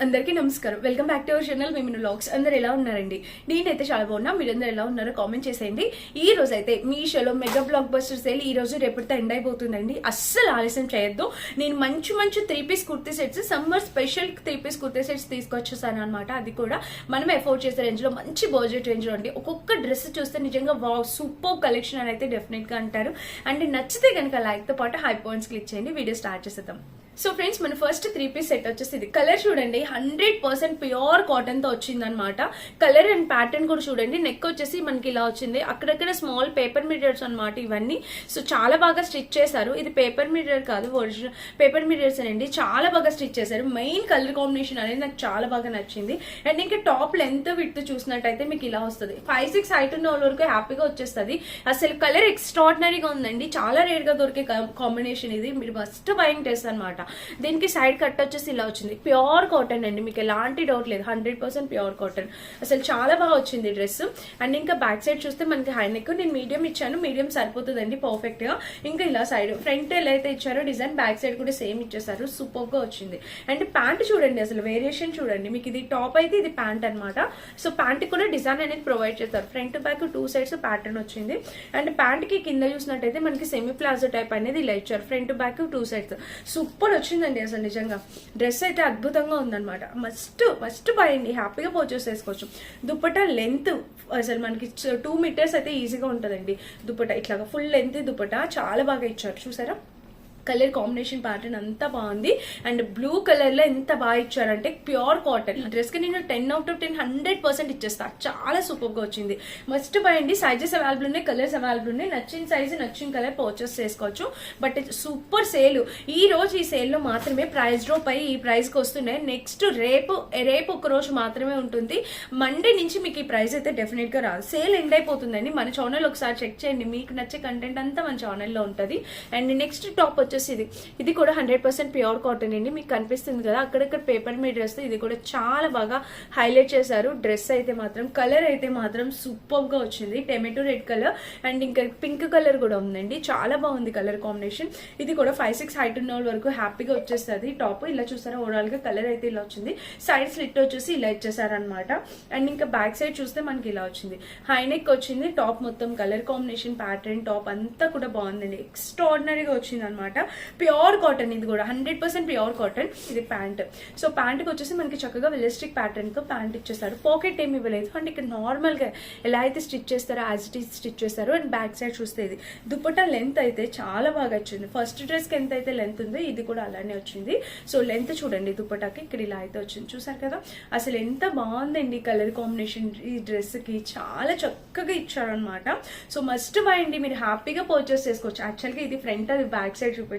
అందరికీ నమస్కారం. Welcome back to our channel మిమిను వ్లాగ్స్. అందరు ఎలా ఉన్నారండి? నేనైతే చాలా బాగున్నా. మీరందరూ ఎలా ఉన్నారో కామెంట్ చేసేయండి. ఈ రోజు అయితే మీషోలో మెగా బ్లాక్ బస్టర్ సేల్ ఈ రోజు రేపటితో ఎండ్ అయిపోతుందండి. అస్సలు ఆలస్యం చేయొద్దు. నేను మంచి 3 piece kurti sets, summer special 3 piece kurti sets తీసుకొచ్చేసాను అనమాట. అది కూడా మనం ఎఫోర్డ్ చేసే రేంజ్ లో, మంచి బడ్జెట్ రేంజ్ లో అండి. ఒక్కొక్క డ్రెస్ చూస్తే నిజంగా వావ్ సూపర్ కలెక్షన్ అని అయితే డెఫినెట్ గా అంటారు. అండ్ నచ్చితే కనుక లైక్ తో పాటు హై పాయింట్స్ క్లిక్ చేయండి. వీడియో స్టార్ట్ చేసేద్దాం. సో ఫ్రెండ్స్, మన ఫస్ట్ 3 పీస్ సెట్ వచ్చేసి ఇది. కలర్ చూడండి, 100% ప్యూర్ కాటన్ తో వచ్చింది అనమాట. కలర్ అండ్ ప్యాటర్న్ కూడా చూడండి. నెక్ వచ్చేసి మనకి ఇలా వచ్చింది. అక్కడక్కడ స్మాల్ పేపర్ మిర్రర్స్ అనమాట ఇవన్నీ. సో చాలా బాగా స్టిచ్ చేశారు. ఇది పేపర్ మిర్రర్ కాదు, ఒరిజినల్ పేపర్ మిర్రర్స్ అండి. చాలా బాగా స్టిచ్ చేశారు. మెయిన్ కలర్ కాంబినేషన్ అనేది నాకు చాలా బాగా నచ్చింది. అండ్ ఇంకా టాప్ లెంత్ విడ్త్ చూసినట్టయితే మీకు ఇలా వస్తుంది. 5-6 హైట్ ఉన్న వాళ్ళ వరకు హ్యాపీగా వచ్చేస్తుంది. అసలు కలర్ ఎక్స్ట్రాడినరీగా ఉందండి. చాలా రేర్ గా దొరికే కాంబినేషన్ ఇది. మీరు మస్ట్ బయింగ్ టెస్ట్ అనమాట. దీనికి సైడ్ కట్ వచ్చేసి ఇలా వచ్చింది. ప్యూర్ కాటన్ అండి, మీకు ఎలాంటి డౌట్ లేదు. 100% ప్యూర్ కాటన్. అసలు చాలా బాగా వచ్చింది డ్రెస్. అండ్ ఇంకా బ్యాక్ సైడ్ చూస్తే మనకి హై నెక్, నేను మీడియం ఇచ్చాను. మీడియం సరిపోతుందండి పర్ఫెక్ట్ గా. ఇంకా ఇలా సైడ్ ఫ్రంట్ ఎలా అయితే ఇచ్చారో డిజైన్, బ్యాక్ సైడ్ కూడా సేమ్ ఇచ్చేసారు. సూపర్ గా వచ్చింది. అండ్ ప్యాంట్ చూడండి, అసలు వేరియేషన్ చూడండి. మీకు ఇది టాప్ అయితే ఇది ప్యాంట్ అనమాట. సో ప్యాంట్ కూడా డిజైన్ అనేది ప్రొవైడ్ చేస్తారు. ఫ్రంట్ బ్యాక్ 2 సైడ్స్ ప్యాటర్న్ వచ్చింది. అండ్ ప్యాంట్ కి కింద చూసినట్టయితే మనకి సెమీ ప్లాజో టైప్ అనేది ఇలా ఇచ్చారు. Front back 2 sides. సూపర్ వచ్చిందండి. అసలు నిజంగా డ్రెస్ అయితే అద్భుతంగా ఉందన్నమాట. మస్ట్ బై అండి. హ్యాపీగా పర్చేస్ చేసుకోవచ్చు. దుపట్టా లెంత్ అసలు మనకి 2 మీటర్స్ అయితే ఈజీగా ఉంటుందండి. దుపట్టా ఇట్లాగా ఫుల్ లెంత్ దుపట్టా చాలా బాగా ఇచ్చారు. చూసారా, కలర్ కాంబినేషన్ ప్యాటర్న్ అంతా బాగుంది. అండ్ బ్లూ కలర్ లో ఎంత బాగా ఇచ్చారంటే ప్యూర్ కాటన్. ఈ డ్రెస్ కి నేను 10 out of 10 100% ఇచ్చేస్తా. చాలా సూపర్ గా వచ్చింది. మస్ట్ బై అండి. సైజెస్ అవైలబుల్ ఉన్నాయి, కలర్స్ అవైలబుల్ ఉన్నాయి. నచ్చిన సైజ్ నచ్చిన కలర్ పర్చేస్ చేసుకోవచ్చు. But super sale. ఈ రోజు ఈ సేల్ లో మాత్రమే ప్రైస్ డ్రాప్ అయ్యి ఈ ప్రైస్ కి వస్తున్నాయి. నెక్స్ట్ రేపు ఒక రోజు మాత్రమే ఉంటుంది. మండే నుంచి మీకు ఈ ప్రైస్ అయితే డెఫినెట్ గా రాదు. సేల్ ఎండ్ అయిపోతుందండి. మన ఛానల్ ఒకసారి చెక్ చేయండి. మీకు నచ్చే కంటెంట్ అంతా మన ఛానల్లో ఉంటుంది. అండ్ నెక్స్ట్ టాప్ వచ్చేసి ఇది కూడా 100% ప్యూర్ కాటన్ అండి. మీకు కనిపిస్తుంది కదా అక్కడక్కడ పేపర్ మీద డ్రెస్. ఇది కూడా చాలా బాగా హైలైట్ చేశారు. డ్రెస్ అయితే మాత్రం, కలర్ అయితే మాత్రం సూపర్ గా వచ్చింది. టొమాటో రెడ్ కలర్ అండ్ ఇంకా పింక్ కలర్ కూడా ఉందండి. చాలా బాగుంది కలర్ కాంబినేషన్. ఇది కూడా 5-6 హైట్ ఉన్న వాళ్ళ వరకు హ్యాపీగా వచ్చేస్తుంది. టాప్ ఇలా చూసారా, ఓవరాల్ గా కలర్ అయితే ఇలా వచ్చింది. సైడ్ స్లిట్ వచ్చేసి ఇలా ఇచ్చేసారనమాట. అండ్ ఇంకా బ్యాక్ సైడ్ చూస్తే మనకి ఇలా వచ్చింది. హై నెక్ వచ్చింది. టాప్ మొత్తం కలర్ కాంబినేషన్ ప్యాటర్న్ టాప్ అంతా కూడా బాగుందండి. ఎక్స్ట్రాడినరీగా వచ్చింది అనమాట. Pure cotton. ఇది కూడా 100% ప్యూర్ కాటన్. ఇది ప్యాంట్. సో ప్యాంట్ కి వచ్చేసి మనకి చక్కగా ఎలాస్టిక్ ప్యాటర్న్ తో ప్యాంట్ ఇచ్చేసారు. పాకెట్ ఏమి ఇవ్వలేదు. అండ్ ఇక్కడ నార్మల్ గా ఎలా అయితే స్టిచ్ చేస్తారో యాజ్ ఇట్ ఈస్ స్టిచ్ చేస్తారు. అండ్ బ్యాక్ సైడ్ చూస్తే ఇది దుపట్టా లెంత్ అయితే చాలా బాగా వచ్చింది. ఫస్ట్ డ్రెస్ కి ఎంత అయితే లెంత్ ఉందో ఇది కూడా అలానే వచ్చింది. సో లెంత్ చూడండి దుపట్టాకి ఇక్కడ ఇలా అయితే వచ్చింది. చూసారు కదా, అసలు ఎంత బాగుందండి కలర్ కాంబినేషన్. ఈ డ్రెస్ కి చాలా చక్కగా ఇచ్చారనమాట. సో మస్ట్ బై అండి. మీరు హ్యాపీగా పర్చేస్ చేసుకోవచ్చు. యాక్చువల్ గా ఇది ఫ్రంట్, అది బ్యాక్ సైడ్ చూపించాను.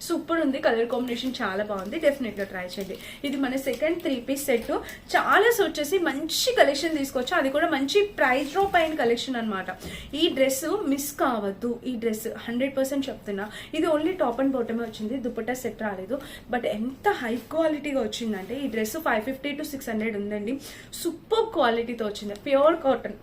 సూపర్ ఉంది. కలర్ కాంబినేషన్ చాలా బాగుంది. డెఫినెట్ గా ట్రై చేయండి. ఇది మన సెకండ్ 3 పీస్ సెట్. చాలా వచ్చేసి మంచి కలెక్షన్ తీసుకోవచ్చు. అది కూడా మంచి ప్రైస్ డ్రాప్ అయిన కలెక్షన్ అనమాట. ఈ డ్రెస్ మిస్ కావద్దు. ఈ డ్రెస్ 100% చెప్తున్నా. ఇది ఓన్లీ టాప్ అండ్ బాటమే వచ్చింది. దుపట్టా సెట్ రాలేదు. బట్ ఎంత హై క్వాలిటీగా వచ్చిందంటే ఈ డ్రెస్ 550 to 600 ఉందండి. సూపర్ క్వాలిటీతో వచ్చింది. Pure cotton.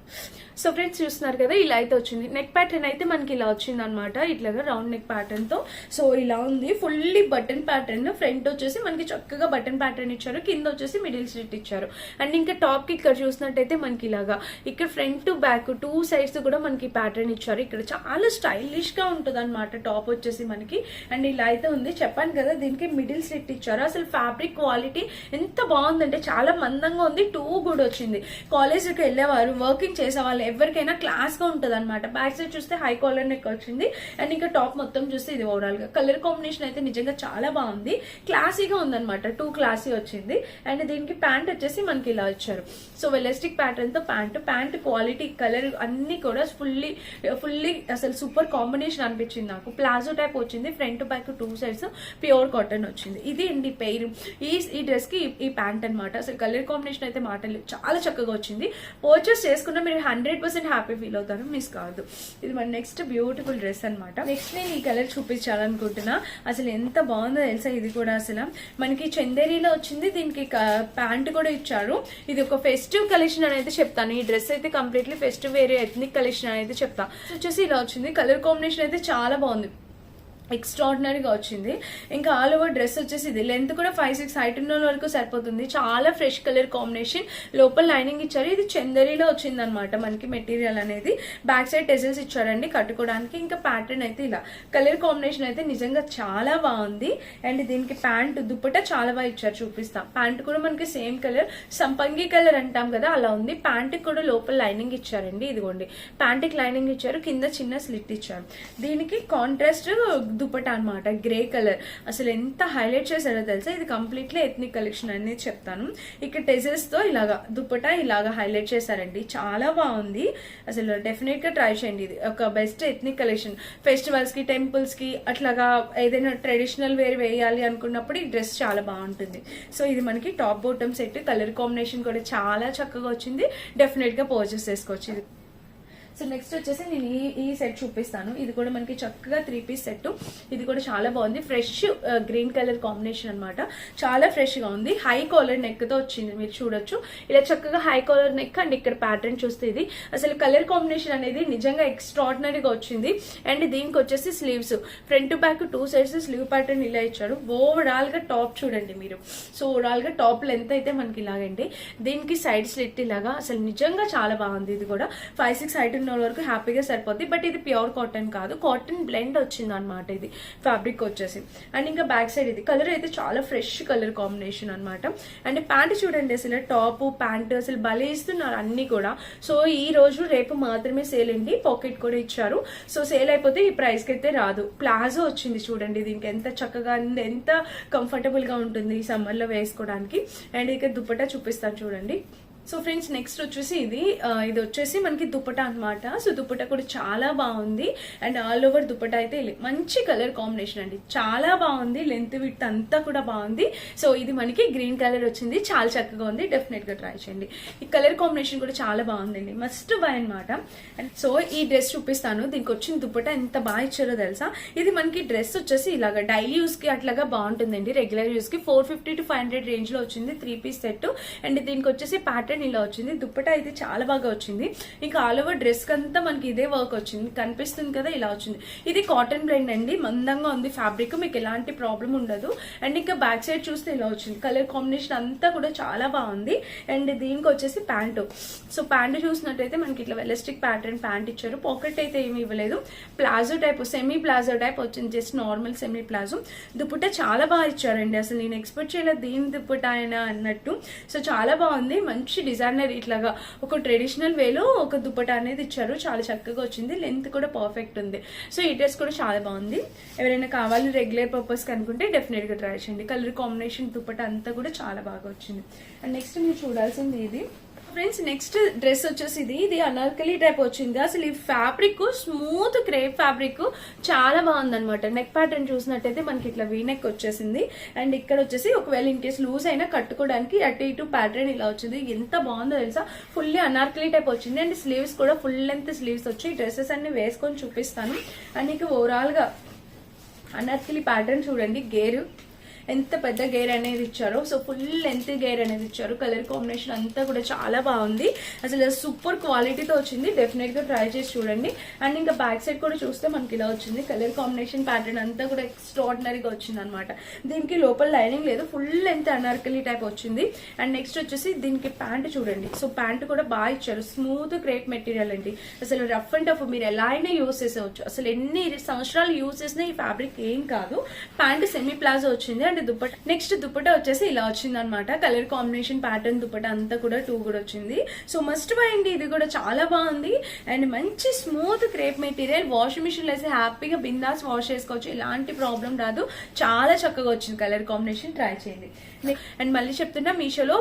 సో ఫ్రెండ్స్ చూస్తున్నారు కదా, ఇలా అయితే వచ్చింది. నెక్ ప్యాటర్న్ అయితే మనకి ఇలా వచ్చింది అనమాట. ఇట్లాగా రౌండ్ నెక్ ప్యాటర్న్ తో. సో ఇలా ఉంది. Fully button pattern. ఫ్రంట్ వచ్చేసి మనకి చక్కగా బటన్ ప్యాటర్న్ ఇచ్చారు. కింద వచ్చేసి మిడిల్ స్లిట్ ఇచ్చారు. అండ్ ఇంకా టాప్ కి ఇక్కడ చూసినట్టయితే మనకి ఇలాగా ఇక్కడ ఫ్రంట్ బ్యాక్ 2 సైడ్స్ కూడా మనకి ప్యాటర్న్ ఇచ్చారు. ఇక్కడ చాలా స్టైలిష్ గా ఉంటుంది అనమాట టాప్ వచ్చేసి మనకి. అండ్ ఇలా అయితే ఉంది. చెప్పాను కదా, దీనికి మిడిల్ స్లిట్ ఇచ్చారు. అసలు ఫ్యాబ్రిక్ క్వాలిటీ ఎంత బాగుందంటే చాలా మందంగా ఉంది. 2 కూడా వచ్చింది. కాలేజీకి వెళ్ళేవారు, వర్కింగ్ చేసే వాళ్ళు ఎవరికైనా క్లాస్ గా ఉంటుంది అనమాట. బ్యాక్ సైడ్ చూస్తే హై కాలర్ నెక్ వచ్చింది. అండ్ ఇంకా టాప్ మొత్తం చూస్తే ఇది ఓవరాల్ గా కలర్ కాంబినేషన్ అయితే నిజంగా చాలా బాగుంది. క్లాసీగా ఉందన్నమాట. 2 క్లాసీ వచ్చింది. అండ్ దీనికి ప్యాంట్ వచ్చేసి మనకి ఇలా ఇచ్చారు. సో ఎలాస్టిక్ ప్యాటర్న్ తో ప్యాంట్ క్వాలిటీ కలర్ అన్ని కూడా ఫుల్లీ అసలు సూపర్ కాంబినేషన్ అనిపించింది నాకు. ప్లాజో టైప్ వచ్చింది. Front back 2 sides pure cotton వచ్చింది. ఇది అండి పెయిర్. ఈ డ్రెస్ కి ఈ ప్యాంట్ అనమాట. అసలు కలర్ కాంబినేషన్ అయితే మాటలు చాలా చక్కగా వచ్చింది. పర్చేస్ చేసుకున్న మీరు 100% హ్యాపీ ఫీల్ అవుతారు. మిస్ కాదు. ఇది మన నెక్స్ట్ బ్యూటిఫుల్ డ్రెస్ అనమాట. నెక్స్ట్ నేను ఈ కలర్ చూపించాలనుకుంటున్నా. అసలు ఎంత బాగుందో తెలుసా. ఇది కూడా అసలు మనకి చందేరీలో వచ్చింది. దీనికి ప్యాంట్ కూడా ఇచ్చారు. ఇది ఒక ఫెస్టివ్ కలెక్షన్ అనేది చెప్తాను. ఈ డ్రెస్ అయితే కంప్లీట్లీ ఫెస్టివ్ వేరే ఎథ్నిక్ కలెక్షన్ అనేది చెప్తా. వచ్చేసి ఇలా వచ్చింది. కలర్ కాంబినేషన్ అయితే చాలా బాగుంది. ఎక్స్ట్రాడినరీగా వచ్చింది. ఇంకా ఆల్ ఓవర్ డ్రెస్ వచ్చేసి ఇది లెంత్ కూడా 5-6 హైట్ ఉన్న వరకు సరిపోతుంది. చాలా ఫ్రెష్ కలర్ కాంబినేషన్, లోపల లైనింగ్ ఇచ్చారు. ఇది చందరిలో వచ్చింది అనమాట మనకి మెటీరియల్ అనేది. బ్యాక్ సైడ్ టెజల్స్ ఇచ్చారండి కట్టుకోవడానికి. ఇంకా ప్యాటర్న్ అయితే ఇలా కలర్ కాంబినేషన్ అయితే నిజంగా చాలా బాగుంది. అండ్ దీనికి ప్యాంట్ దుప్పట చాలా బాగా ఇచ్చారు, చూపిస్తా. ప్యాంట్ కూడా మనకి సేమ్ కలర్, సంపంగి కలర్ అంటాం కదా అలా ఉంది. ప్యాంట్ కూడా లోపల లైనింగ్ ఇచ్చారండి. ఇదిగోండి ప్యాంట్కి లైనింగ్ ఇచ్చారు, కింద చిన్న స్లిట్ ఇచ్చారు. దీనికి కాంట్రాస్ట్ దుపట్టా అన్నమాట, గ్రే కలర్. అసలు ఎంత హైలైట్ చేశారో తెలుసా. ఇది కంప్లీట్లీ ఎథ్నిక్ కలెక్షన్ అనేది చెప్తాను. ఇక్కడ టెజల్స్ తో ఇలాగా దుపట్టా ఇలాగా హైలైట్ చేశారండి, చాలా బాగుంది. అసలు డెఫినెట్ గా ట్రై చేయండి. ఇది ఒక బెస్ట్ ఎథ్నిక్ కలెక్షన్. ఫెస్టివల్స్ కి, టెంపుల్స్ కి అట్లాగా ఏదైనా ట్రెడిషనల్ వేర్ వేయాలి అనుకున్నప్పుడు ఈ డ్రెస్ చాలా బాగుంటుంది. సో ఇది మనకి top bottom set. Colour combination కూడా చాలా చక్కగా వచ్చింది. డెఫినెట్ గా పర్చేస్ చేసుకోవచ్చు. ఇది సో నెక్స్ట్ వచ్చేసి నేను ఈ సెట్ చూపిస్తాను. ఇది కూడా మనకి చక్కగా 3 పీస్ సెట్. ఇది కూడా చాలా బాగుంది. ఫ్రెష్ గ్రీన్ కలర్ కాంబినేషన్ అనమాట, చాలా ఫ్రెష్ గా ఉంది. హై కాలర్ నెక్ తో వచ్చింది, మీరు చూడొచ్చు. ఇలా చక్కగా హై కాలర్ నెక్. అండ్ ఇక్కడ ప్యాటర్న్ చూస్తే ఇది అసలు కలర్ కాంబినేషన్ అనేది నిజంగా ఎక్స్ట్రాడినరీగా వచ్చింది. అండ్ దీనికి వచ్చేసి sleeves front to back 2 sides slew pattern ఇలా ఇచ్చారు. ఓవరాల్ గా టాప్ చూడండి మీరు. సో ఓవరాల్ గా టాప్ లెంత్ అయితే మనకి ఇలాగండి. దీనికి సైడ్ స్లిట్ ఇలాగా అసలు నిజంగా చాలా బాగుంది. ఇది కూడా 5-6 హైట్ ఉన్న వరకు హ్యాపీగా సరిపోద్ది. బట్ ఇది ప్యూర్ కాటన్ కాదు, కాటన్ బ్లెండ్ వచ్చింది అనమాట ఇది ఫ్యాబ్రిక్ వచ్చేసి. అండ్ ఇంకా బ్యాక్ సైడ్ ఇది కలర్ అయితే చాలా ఫ్రెష్ కలర్ కాంబినేషన్ అనమాట. అండ్ ప్యాంట్ చూడండి, అసలు టాప్ ప్యాంట్ అసలు భలే ఇస్తున్నారు అన్ని కూడా. సో ఈ రోజు రేపు మాత్రమే సేల్ అండి. పాకెట్ కూడా ఇచ్చారు. సో సేల్ అయిపోతే ఈ ప్రైస్ కి అయితే రాదు. ప్లాజో వచ్చింది చూడండి, దీనికి ఎంత చక్కగా ఎంత కంఫర్టబుల్ గా ఉంటుంది ఈ సమ్మర్ లో వేసుకోవడానికి. అండ్ ఇక దుపట్టా చూపిస్తాను చూడండి. సో ఫ్రెండ్స్ నెక్స్ట్ వచ్చేసి ఇది వచ్చేసి మనకి దుపట్టా అనమాట. సో దుపట్టా కూడా చాలా బాగుంది. అండ్ ఆల్ ఓవర్ దుపట్టా అయితే మంచి కలర్ కాంబినేషన్ అండి, చాలా బాగుంది. లెంత్ విడ్త్ అంతా కూడా బాగుంది. సో ఇది మనకి గ్రీన్ కలర్ వచ్చింది, చాలా చక్కగా ఉంది. డెఫినెట్ గా ట్రై చేయండి. ఈ కలర్ కాంబినేషన్ కూడా చాలా బాగుందండి, మస్ట్ బై అనమాట. అండ్ సో ఈ డ్రెస్ చూపిస్తాను. దీనికి వచ్చిన దుపట్టా ఎంత బాగా ఇచ్చారో తెలుసా. ఇది మనకి డ్రెస్ వచ్చేసి ఇలాగా డైలీ యూస్ కి అట్లాగా బాగుంటుందండి. రెగ్యులర్ యూస్ కి 450 to 500 రేంజ్ లో వచ్చింది. 3 పీస్ సెట్. అండ్ దీనికి వచ్చేసి ప్యాటర్న్ ఇలా వచ్చింది. దుప్పటా అయితే చాలా బాగా వచ్చింది. ఇంకా ఆల్ ఓవర్ డ్రెస్ కంతా మనకి ఇదే వర్క్ వచ్చింది, కనిపిస్తుంది కదా ఇలా వచ్చింది. ఇది కాటన్ బ్లెండ్ అండి, మందంగా ఉంది ఫ్యాబ్రిక్, మీకు ఎలాంటి ప్రాబ్లం ఉండదు. అండ్ ఇంకా బ్యాక్ సైడ్ చూస్తే ఇలా వచ్చింది. కలర్ కాంబినేషన్ అంతా కూడా చాలా బాగుంది. అండ్ దీనికి వచ్చేసి ప్యాంటు. సో ప్యాంటు చూసినట్టయితే మనకి ఇట్లా ఎలాస్టిక్ ప్యాటర్న్ ప్యాంట్ ఇచ్చారు. పాకెట్ అయితే ఏమి ఇవ్వలేదు. Palazzo type, semi palazzo type వచ్చింది, just normal semi palazzo. Dupatta చాలా బాగా ఇచ్చారండి, అసలు నేను ఎక్స్పెక్ట్ చేయలేదు దీని దుప్పటా అయినా అన్నట్టు. సో చాలా బాగుంది, మంచి డిజైనర్ ఇట్లాగా ఒక ట్రెడిషనల్ వేలో ఒక దుపట్టా అనేది ఇచ్చారు, చాలా చక్కగా వచ్చింది. లెంత్ కూడా పర్ఫెక్ట్ ఉంది. సో ఈ డ్రెస్ కూడా చాలా బాగుంది. ఎవరైనా కావాలి రెగ్యులర్ పర్పస్ కి అనుకుంటే డెఫినెట్ గా ట్రై చేయండి. కలర్ కాంబినేషన్ దుపట్టా అంతా కూడా చాలా బాగా వచ్చింది. అండ్ నెక్స్ట్ మీరు చూడాల్సింది ఇది ఫ్రెండ్స్. నెక్స్ట్ డ్రెస్ వచ్చేసి ఇది అనార్కలి టైప్ వచ్చింది. అసలు ఈ ఫ్యాబ్రిక్ స్మూత్ క్రేప్ ఫ్యాబ్రిక్ చాలా బాగుంది అనమాట. నెక్ ప్యాటర్న్ చూసినట్టయితే మనకి ఇట్లా వీ నెక్ వచ్చేసింది. అండ్ ఇక్కడ వచ్చేసి ఒకవేళ ఇన్ కేసు లూజ్ అయినా కట్టుకోవడానికి అటు ఇటు ప్యాటర్న్ ఇలా వచ్చింది. ఎంత బాగుందో తెలుసా, ఫుల్లీ అనార్కలి టైప్ వచ్చింది. అండ్ స్లీవ్స్ కూడా ఫుల్ లెంత్ స్లీవ్స్ వచ్చి డ్రెస్సెస్ అన్ని వేసుకొని చూపిస్తాను. అండ్ ఇక ఓవరాల్ గా అనార్కలి ప్యాటర్న్ చూడండి, గేరు ఎంత పెద్ద గేర్ అనేది ఇచ్చారో. సో ఫుల్ లెంత్ గేర్ అనేది ఇచ్చారు. కలర్ కాంబినేషన్ అంతా కూడా చాలా బాగుంది, అసలు సూపర్ క్వాలిటీతో వచ్చింది. డెఫినెట్ గా ట్రై చేసి చూడండి. అండ్ ఇంకా బ్యాక్ సైడ్ కూడా చూస్తే మనకి ఇలా వచ్చింది. కలర్ కాంబినేషన్ ప్యాటర్న్ అంతా కూడా ఎక్స్ట్రాడినరీగా వచ్చింది అనమాట. దీనికి లోపల లైనింగ్ లేదు, ఫుల్ లెంత్ అనార్కలి టైప్ వచ్చింది. అండ్ నెక్స్ట్ వచ్చేసి దీనికి ప్యాంట్ చూడండి. సో ప్యాంట్ కూడా బాగా ఇచ్చారు, స్మూత్ క్రేప్ మెటీరియల్ అండి. అసలు రఫ్ అండ్ టఫ్ మీరు ఎలా అయినా యూస్ చేసేవచ్చు. అసలు ఎన్ని సంవత్సరాలు యూస్ చేసినా ఈ ఫ్యాబ్రిక్ ఏం కాదు. ప్యాంట్ సెమీ ప్లాజో వచ్చింది. అండ్ దుపట్టా నెక్స్ట్ దుపట్టా వచ్చేసి ఇలా వచ్చింది అనమాట. కలర్ కాంబినేషన్ ప్యాటర్న్ దుపట్టా అంతా కూడా 2 కూడా వచ్చింది. సో మస్ట్ బై అండి, ఇది కూడా చాలా బాగుంది. అండ్ మంచి smooth crepe material, washing machine లో వేసి హ్యాపీగా బిందాస్ వాష్ చేసుకోవచ్చు, ఎలాంటి ప్రాబ్లం రాదు. చాలా చక్కగా వచ్చింది కలర్ కాంబినేషన్, ట్రై చేయండి. అండ్ మళ్ళీ చెప్తున్నా, మీషోలో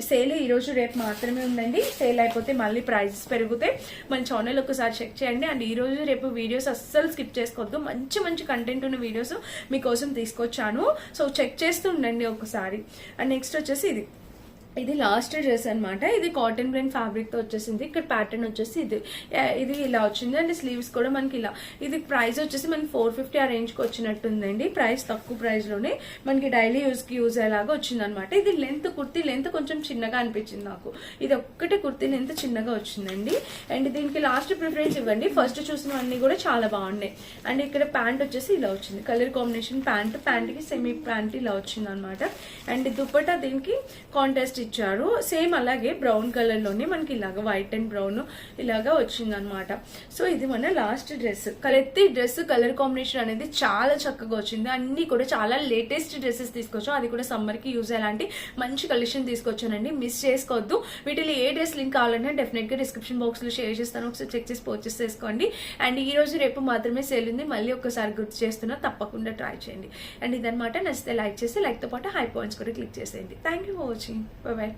సేల్ ఈ రోజు రేపు మాత్రమే ఉందండి. సేల్ అయిపోతే మళ్ళీ ప్రైజెస్ పెరుగుతాయి. మన ఛానల్ ఒకసారి చెక్ చేయండి. అండ్ ఈ రోజు రేపు వీడియోస్ అస్సలు స్కిప్ చేసుకోవద్దు, మంచి మంచి కంటెంట్ ఉన్న వీడియోస్ మీకోసం తీసుకొచ్చాను. సో చెక్ చేస్తూ ఉండండి ఒకసారి. అండ్ నెక్స్ట్ వచ్చేసి ఇది ఇది లాస్ట్ డ్రెస్ అన్నమాట. ఇది కాటన్ బ్లెండ్ ఫ్యాబ్రిక్ తో వచ్చేసింది. ఇక్కడ ప్యాటర్న్ వచ్చేసి ఇది ఇలా వచ్చింది అండ్ స్లీవ్స్ కూడా మనకి ఇలా. ఇది ప్రైస్ వచ్చేసి మనకి 450 ఆ రేంజ్ కి వచ్చినట్టుందండి. ప్రైస్ తక్కువ ప్రైస్ లోనే మనకి డైలీ యూజ్ కి యూజ్ అయ్యేలాగా వచ్చింది అనమాట. ఇది కుర్తీ లెంత్ కొంచెం చిన్నగా అనిపించింది నాకు. ఇది ఒక్కటే కుర్తీ లెంత్ చిన్నగా వచ్చిందండి. అండ్ దీనికి లాస్ట్ ప్రిఫరెన్స్ ఇవ్వండి. ఫస్ట్ చూసినవన్నీ కూడా చాలా బాగున్నాయి. అండ్ ఇక్కడ ప్యాంట్ వచ్చేసి ఇలా వచ్చింది. కలర్ కాంబినేషన్ ప్యాంట్ కి సెమీ ప్యాంట్ ఇలా వచ్చింది అనమాట. అండ్ దుపట్టా దీనికి కాంట్రాస్ట్ ఇచ్చారు. సేమ్ అలాగే బ్రౌన్ కలర్ లోనే మనకి ఇలాగా వైట్ అండ్ బ్రౌన్ ఇలాగా వచ్చింది అనమాట. సో ఇది మన last dress. Dress colour combination అనేది చాలా చక్కగా వచ్చింది. అన్ని కూడా చాలా లేటెస్ట్ డ్రెస్సెస్ తీసుకొచ్చాం. అది కూడా సమ్మర్ కి యూజ్ అయ్యేలాంటి మంచి కలెక్షన్ తీసుకొచ్చానండి. మిస్ చేసుకోవద్దు. వీటిలో ఏ డ్రెస్ లింక్ కావాలన్నా డెఫినెట్ గా డిస్క్రిప్షన్ బాక్స్ లో షేర్ చేస్తాను. ఒకసారి చెక్ చేసి పర్చేస్ చేసుకోండి. అండ్ ఈ రోజు రేపు మాత్రమే సేల్ ఉంది. మళ్ళీ ఒకసారి గుర్తు చేస్తున్నా, తప్పకుండా ట్రై చేయండి. అండ్ ఇదనమాట. నచ్చితే లైక్ చేసి లైక్ తో పాటు హై పాయింట్స్ కూడా క్లిక్ చేసేయండి. Thank you for watching. By by.